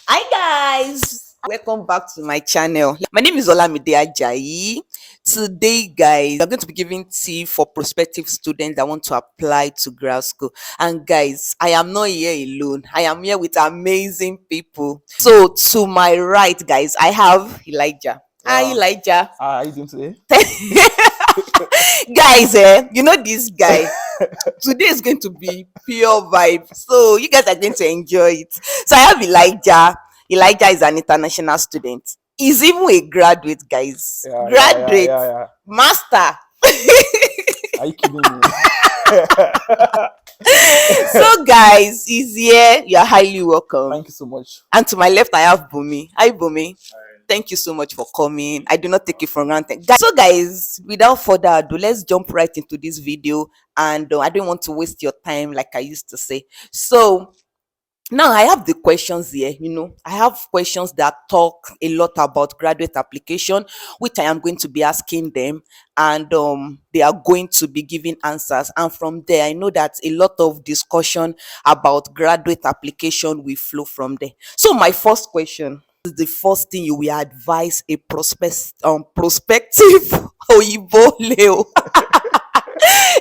Hi guys, welcome back to my channel. My name is Olamide Ajayi. Today guys, I'm going to be giving tea for prospective students that want to apply to grad school. And guys, I am not here alone. I am here with amazing people. So to my right guys, I have Elijah. Hi Yeah. Elijah. How are you doing today? Guys, you know this guy. Today is going to be pure vibe. So you guys are going to enjoy it. So I have Elijah. Elijah is an international student. He's even a graduate, guys. Graduate, Yeah. master. Are you kidding me? So guys, he's here. You're highly welcome. Thank you so much. And to my left, I have Bumi. Hi, Bumi. Thank you so much for coming. I do not take it for granted. So, guys, without further ado, let's jump right into this video. And I don't want to waste your time, like I used to say. So, now I have the questions here. I have questions that talk a lot about graduate application, which I am going to be asking them, and they are going to be giving answers. And from there, I know that a lot of discussion about graduate application will flow from there. So my first question is the first thing you will advise a prospective Oyibo Leo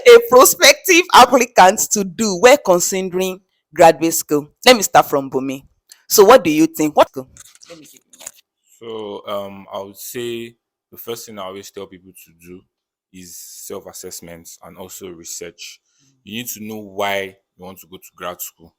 a prospective applicant to do when considering graduate school? Let me start from Bumi. So what do you think? What school? Let me give you mine. I would say the first thing I always tell people to do is self-assessment and also research. You need to know why you want to go to grad school.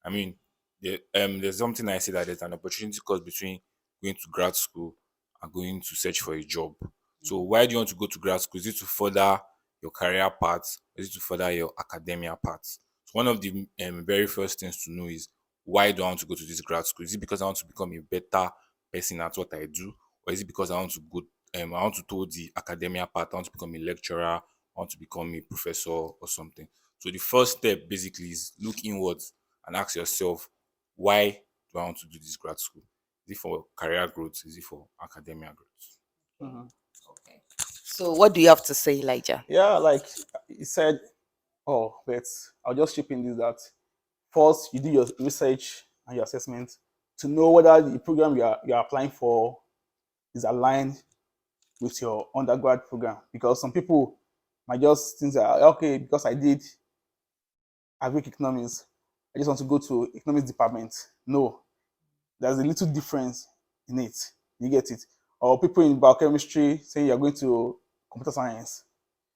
I mean, there's something I say that there's an opportunity cost between going to grad school and going to search for a job. So why do you want to go to grad school? Is it to further your career path? Is it to further your academia path? So one of the very first things to know is, why do I want to go to this grad school? Is it because I want to become a better person at what I do, or is it because I want to go? I want to do the academia path. I want to become a lecturer. I want to become a professor or something. So the first step basically is look inwards and ask yourself, why do I want to do this grad school? Is it for career growth? Is it for academia growth? Mhm. Okay. So what do you have to say, Elijah? Yeah, like you said, but I'll just chip in this that first you do your research and your assessment to know whether the program you're applying for is aligned with your undergrad program. Because some people might just think that okay, because I did agric economics, I just want to go to economics department. No, there's a little difference in it. You get it? Or people in biochemistry saying you're going to computer science.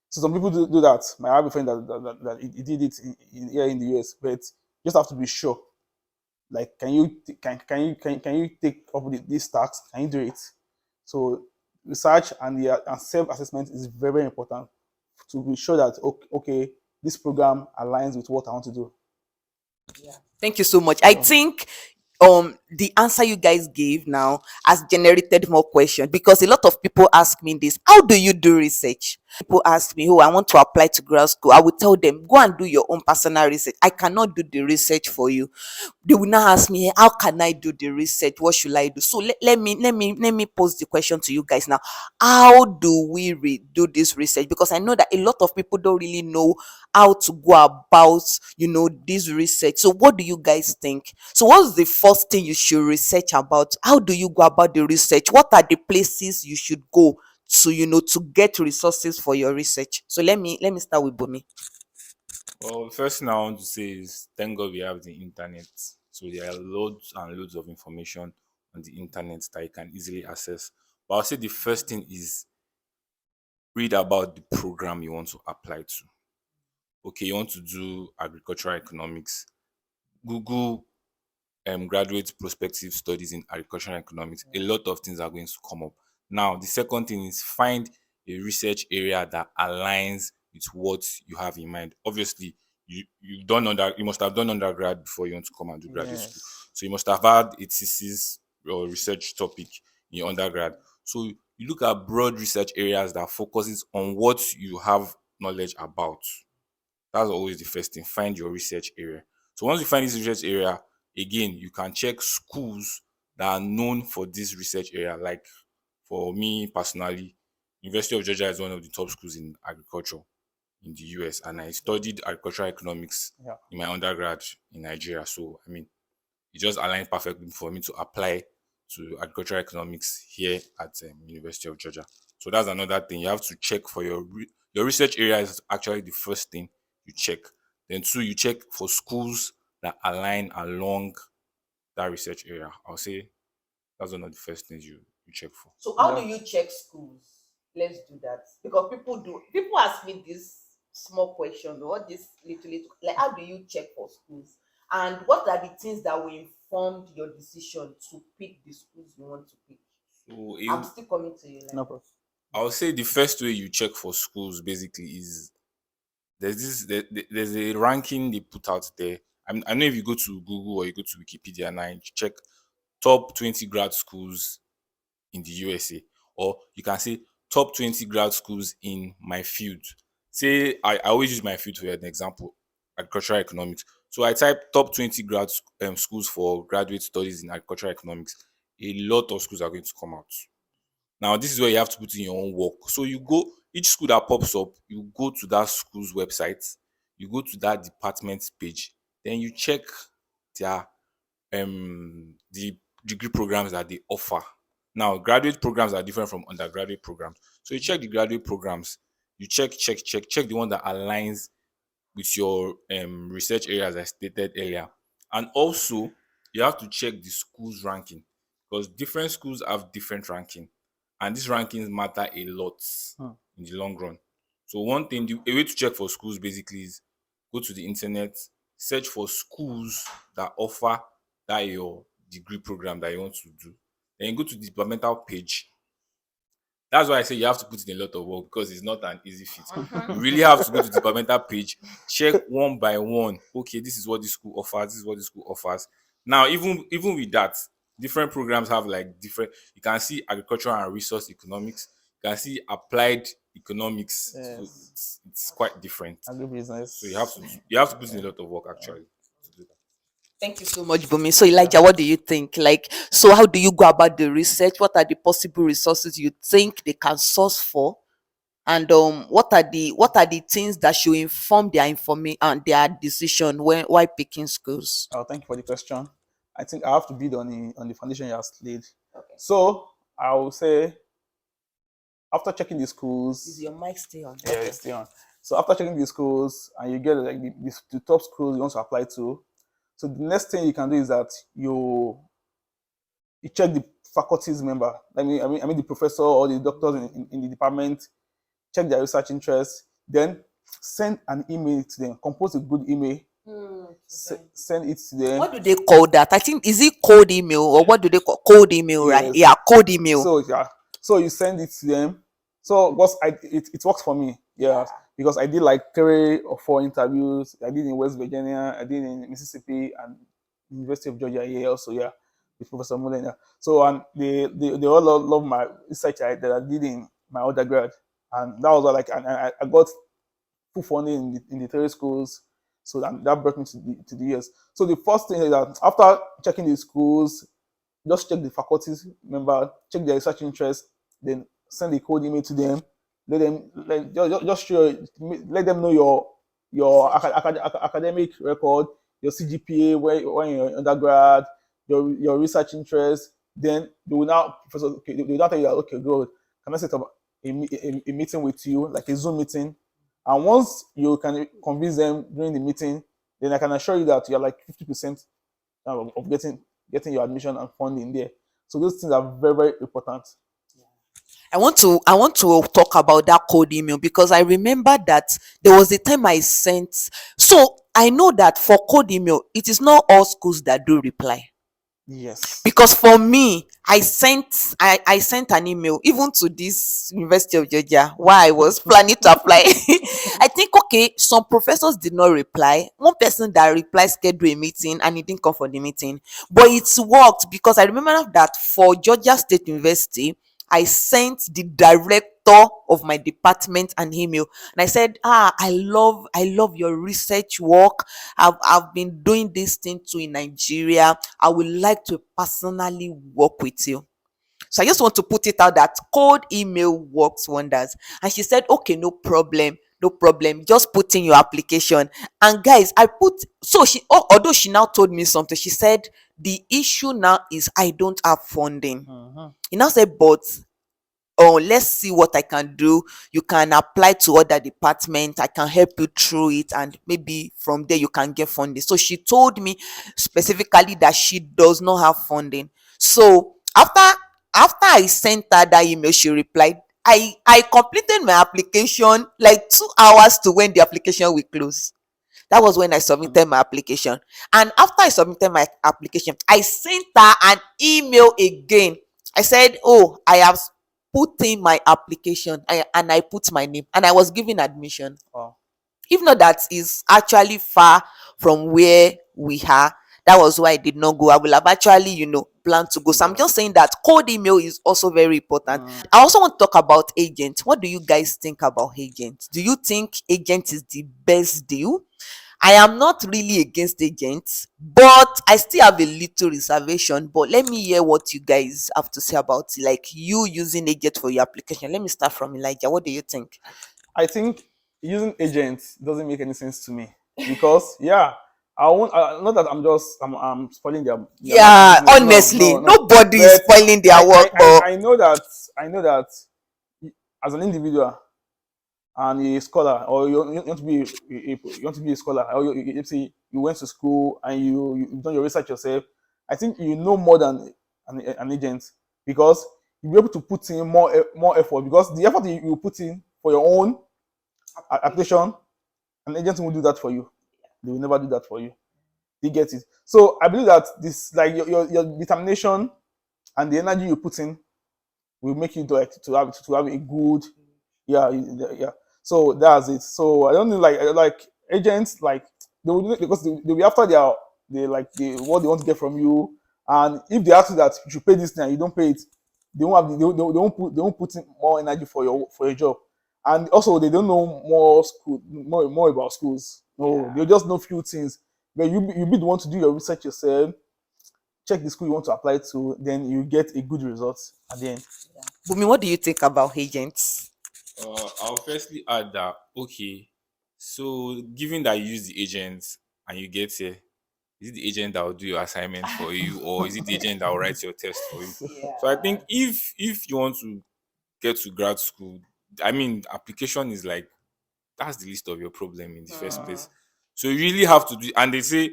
So some people do that. My have a friend that he did it here in the US, but you just have to be sure. Like, can you take up these tasks? Can you do it? So research and self assessment is very very important to be sure that okay, this program aligns with what I want to do. Thank you so much. I think the answer you guys gave now has generated more questions, because a lot of people ask me this: how do you do research? People ask me, oh, I want to apply to grad school. I will tell them, go and do your own personal research. I cannot do the research for you. They will now ask me, how can I do the research? What should I do? So let me pose the question to you guys now. How do we do this research? Because I know that a lot of people don't really know how to go about this research. So what do you guys think? So what's the first thing you should research about? How do you go about the research? What are the places you should go to get resources for your research? So let me start with Bumi. Well, the first thing I want to say is, thank God we have the internet. So there are loads and loads of information on the internet that you can easily access. But I'll say the first thing is, read about the program you want to apply to. Okay, you want to do agricultural economics. Google graduate prospective studies in agricultural economics. A lot of things are going to come up. Now, the second thing is, find a research area that aligns with what you have in mind. Obviously, you must have done undergrad before you want to come and do graduate school. Yes. So you must have had a thesis or research topic in your undergrad. So you look at broad research areas that focuses on what you have knowledge about. That's always the first thing. Find your research area. So once you find this research area, again, you can check schools that are known for this research area. Like for me personally, University of Georgia is one of the top schools in agriculture in the US, and I studied agricultural economics Yeah. in my undergrad in Nigeria. So I mean, it just aligned perfectly for me to apply to agricultural economics here at University of Georgia. So that's another thing you have to check for your research area is actually the first thing you check. Then two, you check for schools that align along that research area. I'll say that's one of the first things you check for. So how do Yeah. you check schools? Let's do that because people ask me this small question or this little like how do you check for schools and what are the things that will inform your decision to pick the schools you want to pick? So I'm still coming to you. No Like, problem. I'll say the first way you check for schools basically is there's a ranking they put out there. I know if you go to Google or you go to Wikipedia now, you check top 20 grad schools in the USA, or you can say top 20 grad schools in my field. Say I always use my field for an example, agricultural economics. So I type top 20 schools for graduate studies in agricultural economics. A lot of schools are going to come out. Now, this is where you have to put in your own work. So you go, each school that pops up, you go to that school's website, you go to that department page, then you check their the degree programs that they offer. Now, graduate programs are different from undergraduate programs. So you check the graduate programs, you check the one that aligns with your research area, as I stated earlier. And also, you have to check the school's ranking because different schools have different ranking, and these rankings matter a lot Hmm. in the long run. So one thing, a way to check for schools basically is go to the internet, search for schools that offer that your degree program that you want to do. Then you go to the departmental page. That's why I say you have to put in a lot of work because it's not an easy feat. You really have to go to the departmental page, check one by one. Okay, this is what this school offers. This is what this school offers. Now, even with that, different programs have like different. You can see agricultural and resource economics. You can see applied economics. So Yes. it's quite different. Agribusiness. So you have to put in a lot of work actually to do that. thank you so much, Bumi. So, Elijah, what do you think? Like, so how do you go about the research? What are the possible resources you think they can source for? And what are the things that should inform their information and their decision when while picking schools? Oh, thank you for the question. I think I have to build on the foundation you have laid. Okay. So I will say after checking the schools, Is your mic stay on? yeah, it's still on. So after checking the schools and you get like the top schools you want to apply to, so the next thing you can do is that you check the faculties member. I mean the professor or the doctors in the department, check their research interests, then send an email to them, compose a good email, send it to them. What do they call that? I think is it cold email or what do they call cold email, right? Yes. Yeah, cold email. So you send it to them. So it works for me, yeah, because I did like 3 or 4 interviews. I did in West Virginia, I did in Mississippi, and University of Georgia here also, yeah, with Professor Mullen. Yeah. So and they all love my research that I did in my undergrad, and that was like and I got full funding in the 3 schools. So that brought me to the US. So the first thing is that after checking the schools, just check the faculties member, check their research interest, then send a cold email to them. Let them just show, let them know your academic record, your CGPA, when you're undergrad, your research interest. Then they will now, Professor, okay, they will now tell you that, okay, good. Can I set up a meeting with you, like a Zoom meeting? And once you can convince them during the meeting, then I can assure you that you're like 50% of getting your admission and funding there. So those things are very, very important. I want to talk about that code email because I remember that there was a time I sent. So I know that for code email, it is not all schools that do reply. Yes. Because for me, I sent an email even to this University of Georgia while I was planning to apply. I think okay, some professors did not reply. One person that replied scheduled a meeting and he didn't come for the meeting. But it's worked because I remember that for Georgia State University, I sent the director of my department an email and I said, I love your research work. I've been doing this thing too in Nigeria. I would like to personally work with you. So I just want to put it out that cold email works wonders. And she said, okay, no problem. no problem, just put in your application. And guys, I put, so she, although she now told me something, she said the issue now is I don't have funding. He now said, but oh, let's see what I can do. You can apply to other department. I can help you through it, and maybe from there you can get funding. So she told me specifically that she does not have funding. So after I sent her that email, she replied. I completed my application like 2 hours to when the application will close. That was when I submitted my application. And after I submitted my application, I sent her an email again. I said, oh, I have put in my application, and I put my name, and I was given admission. Wow. If not, that is actually far from where we are. That was why I did not go. I will have actually, planned to go. So I'm just saying that cold email is also very important. I also want to talk about agents. What do you guys think about agents? Do you think agent is the best deal? I am not really against agents, but I still have a little reservation. But let me hear what you guys have to say about it. Like you using agent for your application. Let me start from Elijah. What do you think? I think using agents doesn't make any sense to me because yeah, I won't. Not that I'm spoiling their Yeah, business. honestly, No. nobody is But spoiling their work, but I know that as an individual and a scholar, or you want to be you want to be a scholar, or you say you went to school and you've done your research yourself. I think you know more than an agent because you'll be able to put in more effort because the effort you put in for your own application, an agent will do that for you. They will never do that for you. You get it. So I believe that this, like your determination and the energy you put in, will make you to have a good, yeah. So that's it. So I don't think like agents, like they will, because they'll be after what they want to get from you, and if they ask you that you should pay this thing and you don't pay it, they won't put in more energy for your job. And also they don't know more about schools. No, they just know few things. But you be the one to do your research yourself, check the school you want to apply to, then you get a good result at the end. Bumi, what do you think about agents? I'll firstly add that, okay, so given that you use the agent and you get here, is it the agent that will do your assignment for you, or is it the agent that will write your test for you? So I think if you want to get to grad school, I mean, application is like, that's the least of your problem in the first place. So you really have to do, and they say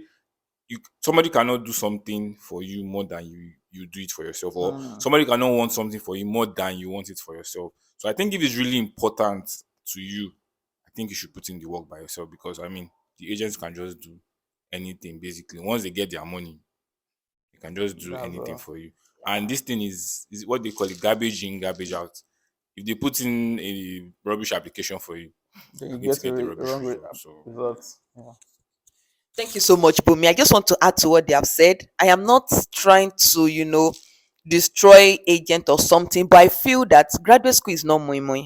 somebody cannot do something for you more than you do it for yourself, or somebody cannot want something for you more than you want it for yourself. So I think if it's really important to you, I think you should put in the work by yourself, because I mean, the agents can just do anything basically. Once they get their money, they can just do anything for you. And this thing is what they call it, garbage in, garbage out. If they put in a rubbish application for you, Then you you need to get get a a rubbish wrong result. So results. Yeah. Thank you so much, Bumi. I just want to add to what they have said. I am not trying to, destroy agent or something, but I feel that graduate school is not moi moi.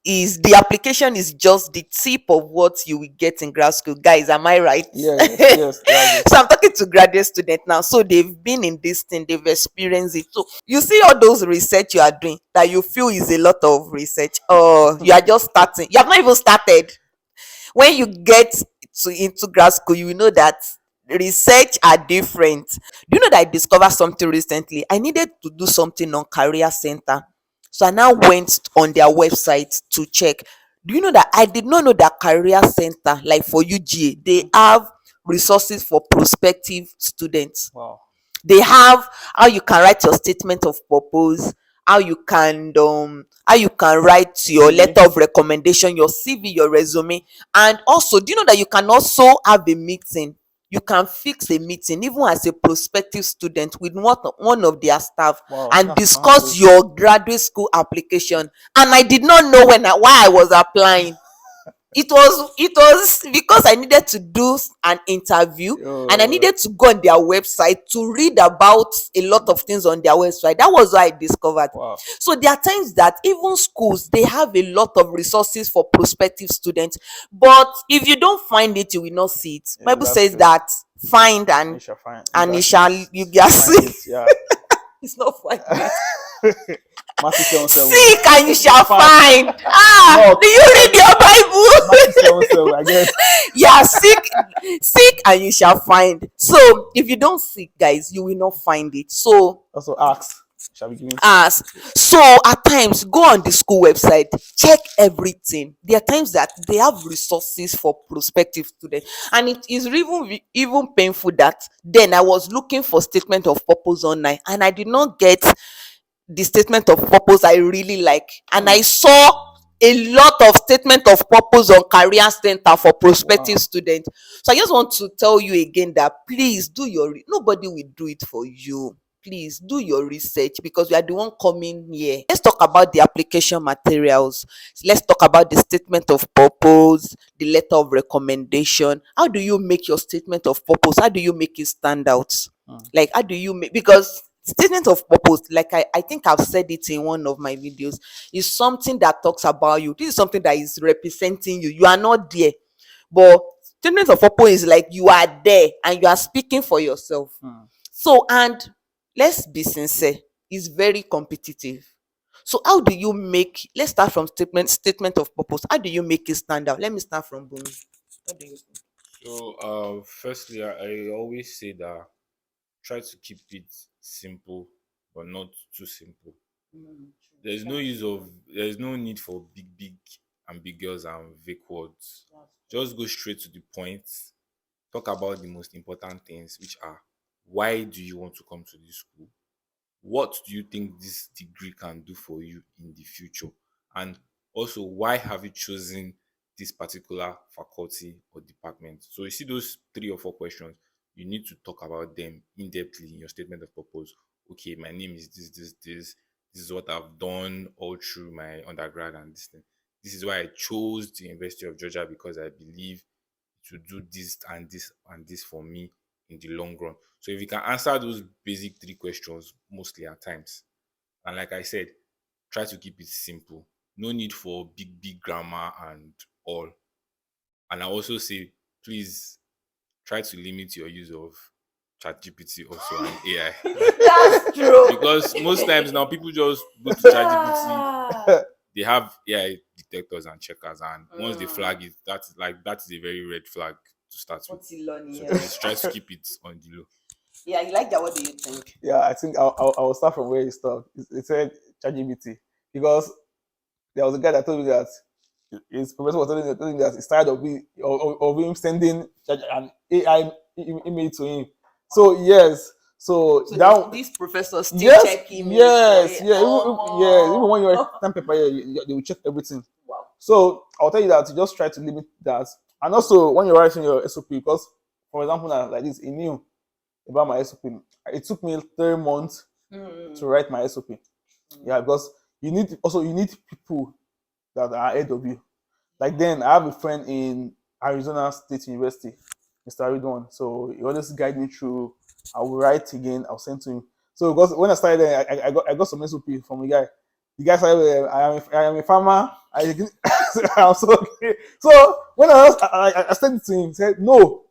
Is the application is just the tip of what you will get in grad school. Guys, am I right? Yes, that's it. So I'm talking to graduate students now. So they've been in this thing, they've experienced it. So you see all those research you are doing that you feel is a lot of research, or you are just starting. You have not even started. When you get into grad school, you will know that research are different. Do you know that I discovered something recently? I needed to do something on career center, so I now went on their website to check. Do you know that I did not know that career center, like for UGA, they have resources for prospective students. Wow. They have how you can write your statement of purpose, how you can write your CV. letter of recommendation, your CV, your resume. And also, do you know that you can also have a meeting? You can fix a meeting even as a prospective student with one of their staff, Wow, and that's discuss good. your graduate school application. And I did not know why I was applying. It was because I needed to do an interview, and I needed to go on their website to read about a lot of things on their website. That was what I discovered. Wow. So there are times that even schools, they have a lot of resources for prospective students, but if you don't find it, you will not see it. Yeah, Bible that's says true. that find You and shall find. and You you shall shall you get find see. it. Yeah. It's not find it. Matthew 7:7. Seek and you shall Fine. find. Ah, No, do you read your Bible? Matthew 7:7. I guess. Yeah, seek and you shall find. So if you don't seek, guys, you will not find it. So Also, ask shall be given to you. ask. So at times, go on the school website, check everything. There are times that they have resources for prospective students, and it is even painful that then I was looking for statement of purpose online, and I did not get the statement of purpose I really like, and I saw a lot of statement of purpose on career center for prospective Wow. students. So I just want to tell you again that please do nobody will do it for you. Please do your research, because we are the one coming here. Let's talk about the application materials. Let's talk about the statement of purpose, the letter of recommendation. How do you make your statement of purpose? How do you make it stand out? Like, how do you make, because statement of purpose, like I think I've said it in one of my videos, is something that talks about you. This is something that is representing you. You are not there, but statement of purpose is like you are there and you are speaking for yourself. So, and let's be sincere, it's very competitive. So how do you make, let's start from statement of purpose. How do you make it stand out? Let me start from Bumi. What do you think? So, firstly, I always say that try to keep it simple, but not too simple. There's no need for big, ambiguous and vague words. Just go straight to the point. Talk about the most important things, which are: why do you want to come to this school? What do you think this degree can do for you in the future? And also, why have you chosen this particular faculty or department? So you see those 3 or 4 questions, you need to talk about them in depthly in your statement of purpose. Okay, my name is this. This is what I've done all through my undergrad and this thing. This is why I chose the University of Georgia, because I believe to do this and this and this for me in the long run. So if you can answer those basic 3 questions mostly at times, and like I said, try to keep it simple. No need for big grammar and all. And I also say, please try to limit your use of ChatGPT also and AI. That's true. Because most times now people just go to ChatGPT, they have AI detectors and checkers, and once they flag it, that is a very red flag to start with. What's he learning? So Yeah. please try to keep it on the low. Yeah, you like that? What do you think? Yeah, I think I'll start from where he stopped. It said ChatGPT, because there was a guy that told me that his professor was telling him that he's tired of him sending an AI email to him. So yes, so that These professors still yes, check emails. yes, For yeah, it. even when you write time paper, they will check everything. Wow. So I'll tell you that you just try to limit that, and also when you're writing your SOP, because for example now like this, he knew about my SOP. It took me 3 months to write my SOP. Yeah, because you need people that are ahead of you. Like then I have a friend in Arizona State University, Mr. Ridwan. So he always guide me through. I will write again, I'll send to him. So because when I started there, I got some SOP from the guy. The guy said, I am a farmer. I'm so okay. So when I sent it to him, he said, no,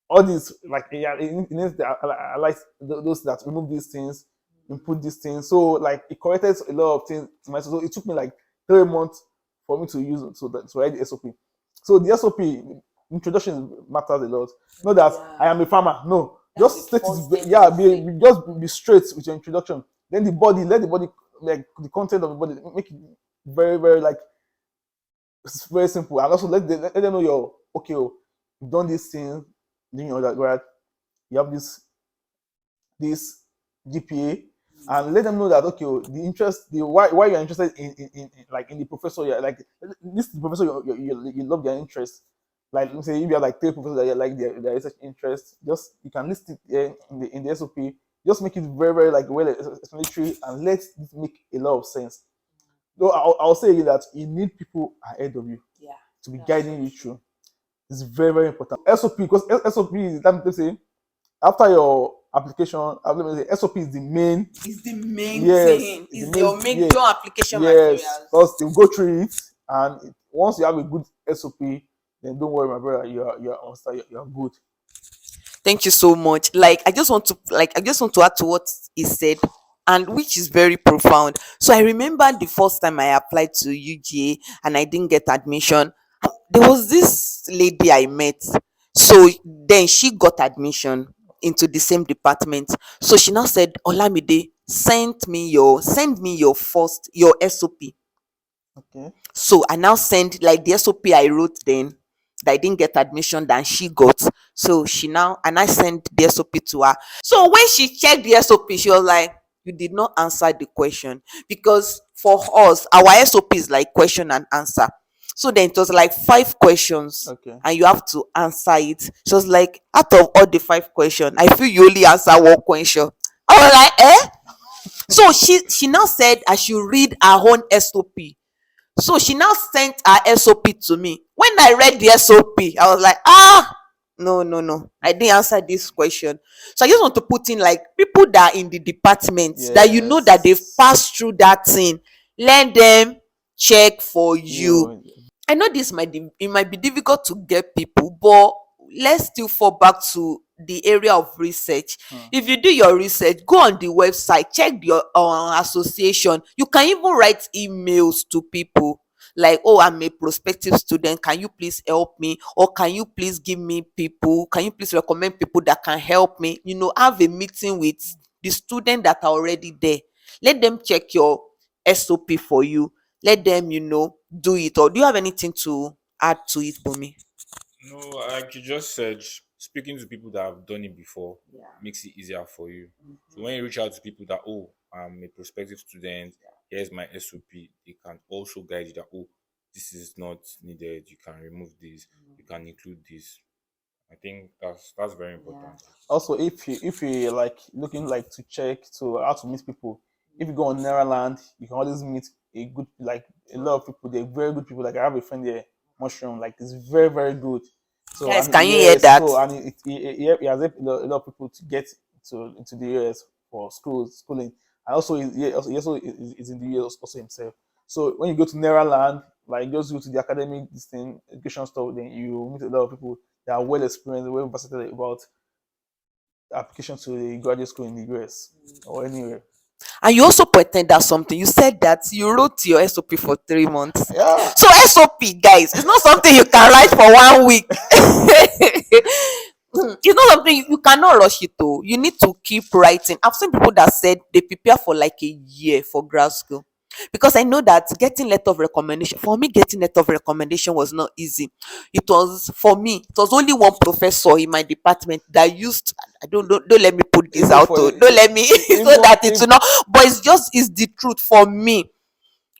all these like yeah, it needs I like those that remove these things, input these things. So like it corrected a lot of things. So it took me like 3 months for me to use to write the SOP. So the SOP introduction matters a lot. Not that I am a farmer. No, That's just the state first it. thing Yeah, you say. just be straight with your introduction. Then let the body like the content of the body make it very like it's very simple. And also let them know you're okay. Oh, you've done this thing. Then you know that right, you have this GPA, and let them know that okay, oh, the interest, the why you're interested in like in the professor, you're like this is the professor you love their interest. Like let me say if you have like 3 professors that you like their research interest, just you can list it in the SOP. Just make it very like well explanatory and let it make a lot of sense. So I'll say again that you need people ahead of you Yeah. to be guiding you through. It's very important. SOP, because SOP is, let me say, after your application, let me say, SOP is the main. It's the main Yes, thing. it's It's the your main. major Yes, application yes, materials. because they will go through it, and once you have a good SOP, then don't worry, my brother, you're good. Thank you so much. Like I just want to add to what he said. and which is very profound. So I remember the first time I applied to UGA and I didn't get admission. There was this lady I met. So then she got admission into the same department. So she now said, Olamide, send me your SOP. Okay. So I now send like the SOP I wrote then that I didn't get admission than she got. So she now and I sent the SOP to her. So when she checked the SOP, she was like, you did not answer the question. Because for us, our SOP is like question and answer. So then it was like 5 questions Okay. and you have to answer it. She was like, out of all the 5 questions, I feel you only answer one question. I was like, eh? So she now said I should read her own SOP. So she now sent her SOP to me. When I read the SOP, I was like, no, no, no. I didn't answer this question. So I just want to put in like people that are in the department that you know that they've Yes. passed through that thing. Let them check for you. I know it might be difficult to get people, but let's still fall back to the area of research. If you do your research, go on the website, check your association. You can even write emails to people like, oh, I'm a prospective student, can you please help me, or can you please give me people, can you please recommend people that can help me, have a meeting with the student that are already there. Let them check your SOP for you. Let them do it. Or do you have anything to add to it, Bumi? No, like you just said, speaking to people that have done it before Yeah. makes it easier for you. So when you reach out to people that, oh, I'm a prospective student, here's my SOP, they can also guide you that, oh, this is not needed, you can remove this, you can include this. I think that's very important. Also, if you like looking like to check to how to meet people, if you go on Neverland, you can always meet a good like a lot of people. They're very good people. Like I have a friend there, Mushroom. Like it's very very good. So Guys, and can you hear that? so and he has helped a lot of people to get into the US for schooling, and also he also is in the US also himself. So when you go to Neverland, like just go to the academic this thing, education stuff, then you meet a lot of people that are well experienced, well versatile about application to the graduate school in the US or anywhere. And you also pointed out something. You said that you wrote your SOP for 3 months. Yeah. So SOP, guys, it's not something you can write for 1 week. It's not something you cannot rush it to. You need to keep writing. I've seen people that said they prepare for like a year for grad school. Because I know that getting letter of recommendation, for me, getting letter of recommendation was not easy. It was, for me, it was only one professor in my department that used, I don't let me put this Even out, for don't let me, so even that it's if not, but it's the truth for me.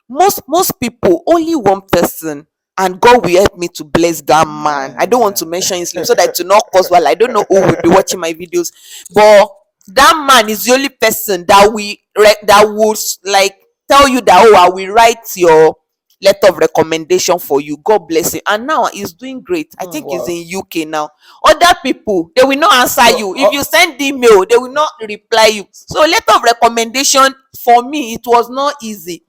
Most people, only one person, and God will help me to bless that man. I don't want to mention his name so that to not cause, well, I don't know who will be watching my videos, but that man is the only person that would like tell you that, oh, I will write your letter of recommendation for you. God bless him. And now he's doing great. I think he's wow. in UK now. Other people, they will not answer So you. If you send email, they will not reply you. So letter of recommendation for me, it was not easy.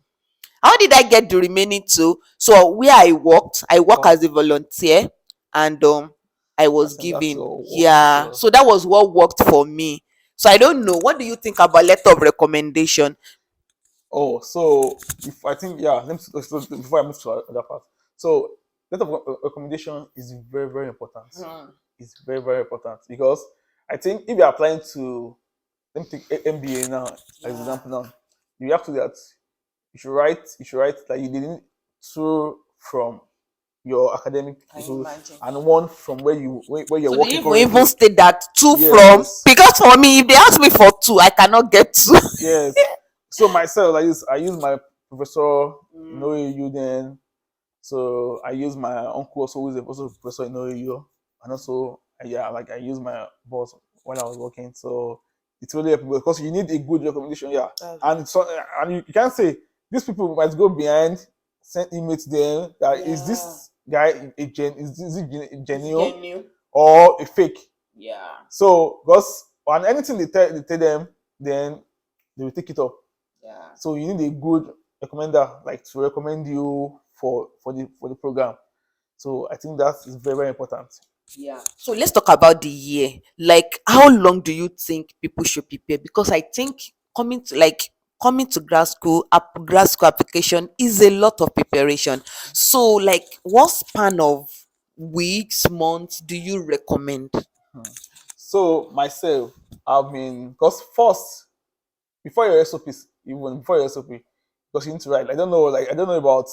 How did I get the remaining two? So where I work wow, as a volunteer, and I I was think that's given, your work as yeah. well. So that was what worked for me. So I don't know. What do you think about letter of recommendation? Oh, so if I think yeah, before I move to other part. So letter of recommendation is very very important. It's very very important because I think if you're applying to let me take MBA now as example now, you have to do that you should write that you didn't two from your academic school and one from where you're So they working even currently. state that two from, Yes, because for me, if they ask me for two, I cannot get two. yes. So myself, I use my professor in OAU then. So I use my uncle also who is also a professor in OAU, and also yeah, like I use my boss when I was working. So it's really helpful because you need a good recommendation, yeah. And so and you can't say these people might go behind, send email to them that is this guy is it genuine or a fake? Yeah. So because on anything they tell them, then they will take it up. Yeah. So you need a good recommender, like to recommend you for the program. So I think that is very very important. Yeah. So let's talk about the year. Like, how long do you think people should prepare? Because I think coming to grad school application is a lot of preparation. So like what span of weeks, months do you recommend? So myself, I've been, because first, before your SOPs, even before your SOP, because you need to write. I don't know about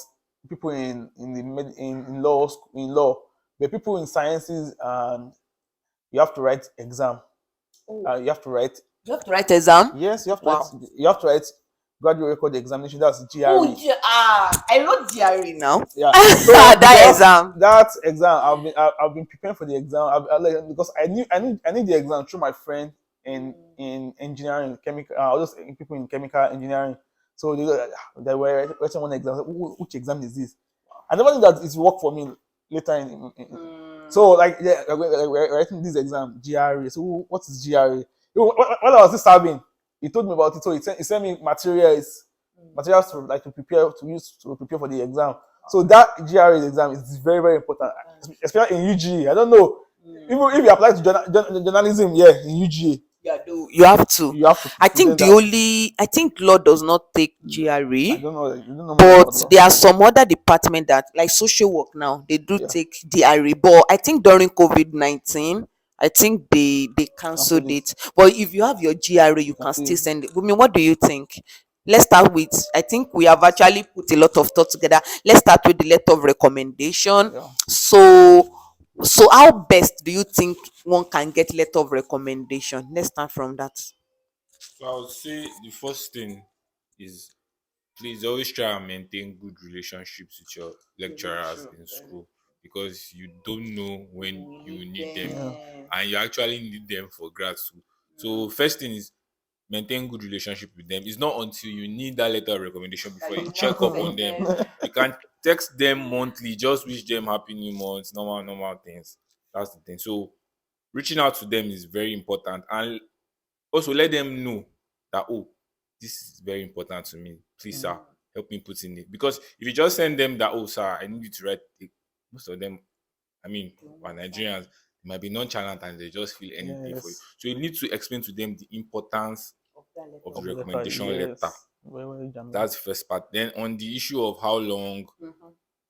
people in law, but people in sciences, and you have to write exam. You have to write. You have to write exam. Yes, you have to write. Wow. You have to write graduate record examination. That's Oh, GRE. I wrote GRE now. Yeah. So That because exam. that exam, I've been preparing for the exam. Because I need the exam through my friend in engineering, chemical. All those people in chemical engineering. So they were writing one exam. Which exam is this? I never knew that it worked for me later so like, yeah, we're writing this exam GRE. So what is GRE? When I was still serving, he told me about it. So he sent me materials to like to use to prepare for the exam. So that GRE exam is very, very important, especially in UGA. I don't know, even if you apply to journalism, yeah, in UGA, Yeah, you have to. you have to. I think I think law does not take I GRE, don't know. You don't know much but about law. there are some other department that like social work now they do Yeah. take GRE. But I think during COVID-19, I think they Cancelled cancelled it. it. But if you have your GRE, you You can can still see. send it. I mean, what do you think? Let's start with. I think we have actually put a lot of thought together. Let's start with the letter of recommendation. Yeah. So how best do you think one can get letter of recommendation? Let's start from that. So I would say the first thing is, please always try and maintain good relationships with your lecturers in school, because you don't know when you need them, Yeah. and you actually need them for grad school. So first thing is maintain good relationship with them. It's not until you need that letter of recommendation before you check up on them. You can text them monthly, just wish them happy new month, normal things. That's the thing. So reaching out to them is very important, and also let them know that, oh, this is very important to me, please sir, help me put in it. Because if you just send them that, oh sir, I need you to write it, most of them, I mean, are Nigerians, they might be nonchalant and they just feel anything for you. Yes. So you need to explain to them the importance of the recommendation letter. Yes. Very genuine. That's the first part. Then on the issue of how long,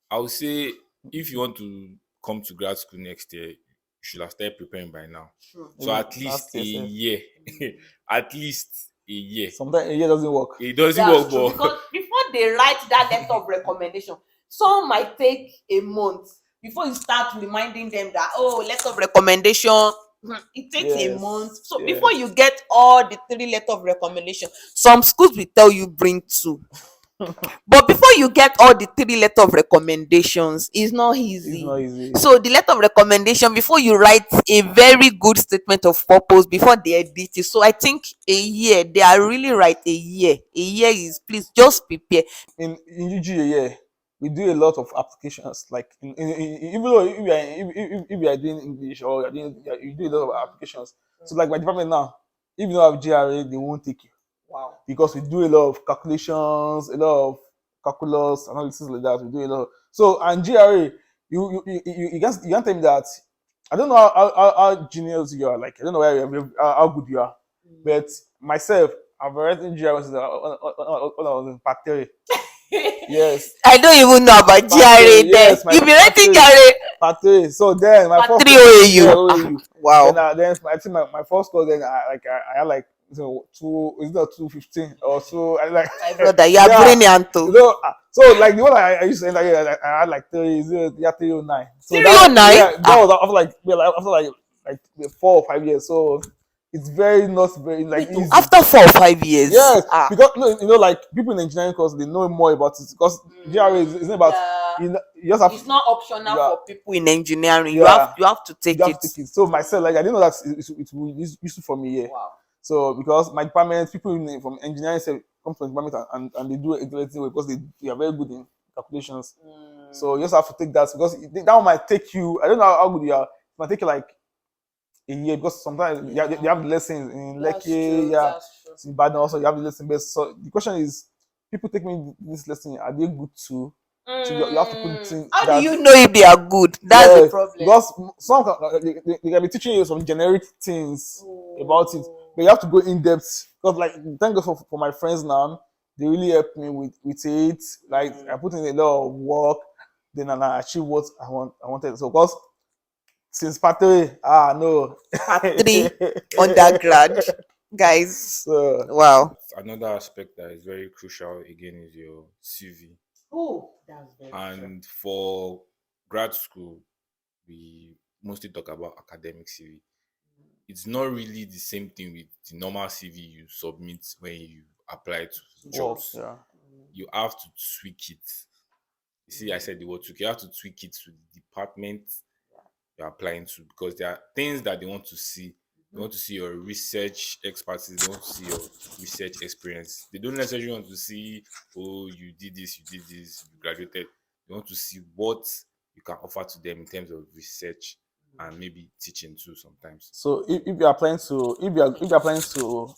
I would say if you want to come to grad school next year, you should have started preparing by now. So at least Last a year, year, at least a year. sometimes a year doesn't work. It doesn't That's work, true, but because before they write that letter of recommendation, some might take a month before you start reminding them that, oh, letter of recommendation. It takes a Yes, month. So yes. before you get all the 3 letter of recommendation, some schools will tell you bring 2. But before you get all the 3 letter of recommendations, it's not easy. It's not easy. So the letter of recommendation, before you write a very good statement of purpose, before they edit it. So I think a year, they are really right. A year. A year is, please just prepare. In UGA, yeah, we do a lot of applications. Like even though if you are doing English, or you do a lot of applications. So like my department now, if you don't have GRA, they won't take you. Wow. Because we do a lot of calculations, a lot of calculus analysis like that. We do a lot. So and GRA, you can't tell me that. I don't know how genius you are. Like I don't know how good you are, but myself, I've already in GRA when I was in part 3. Yes. I don't even know about GRA Part 3, then. yes, You be part 3. writing GRA. Part 3. So then my Part first 3 OAU. yeah, OAU. Wow. Then I think my first course, then I had like, two, is it 215 or so? I like My brother, you are yeah. brilliant too. So like the one I used to enter here, I had like 309. So 309? that was after like 4 or 5 years. So it's very not very like easy. After 4 or 5 years. Yes, because no, like people in engineering course, they know more about it, because GRA is not about you just have It's not optional Yeah. for people in engineering. Yeah. You have to take you have it. to take it. So myself, like I didn't know that it will be useful for me here. Wow. So because my department, people from engineering come from the department and they do it intellectually because they are very good in calculations. So you just have to take that, because that one might take you. I don't know how good you are. It might take you like a year, because sometimes they have the lessons in Lekki, yeah. In Ibadan also you have the lesson based. So the question is, people taking this lesson, are they good too? So you have to put it in. How do you know if they are good? That's the problem. Because some they can be teaching you some generic things about it, but you have to go in depth. Because like thank God for my friends now. They really helped me with it. Like I put in a lot of work, then and I achieved what I wanted. So because since part three, no. Part three, undergrad, guys. So Wow. Another aspect that is very crucial again is your CV. Oh, that's very true. And for grad school, we mostly talk about academic CV. It's not really the same thing with the normal CV you submit when you apply to work, jobs. yeah. You have to tweak it. You see, I said the word tweak. You have to tweak it to the department you're applying to because there are things that they want to see. They want to see your research expertise. They want to see your research experience. They don't necessarily want to see, oh, you did this, you graduated. They want to see what you can offer to them in terms of research and maybe teaching too sometimes. So if you're applying to if you're applying to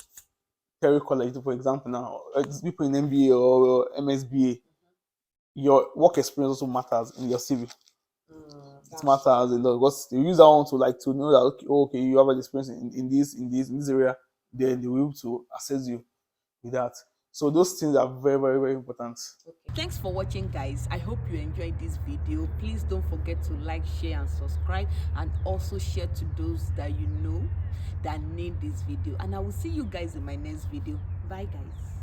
Terry College, for example, now people in MBA or MSBA, your work experience also matters in your CV. It matters a lot because the user want to like to know that okay, you have an experience in this area, then they will be able to assess you with that. So those things are very, very, very important. Thanks for watching, guys. I hope you enjoyed this video. Please don't forget to like, share and subscribe, and also share to those that you know that need this video. And I will see you guys in my next video. Bye, guys.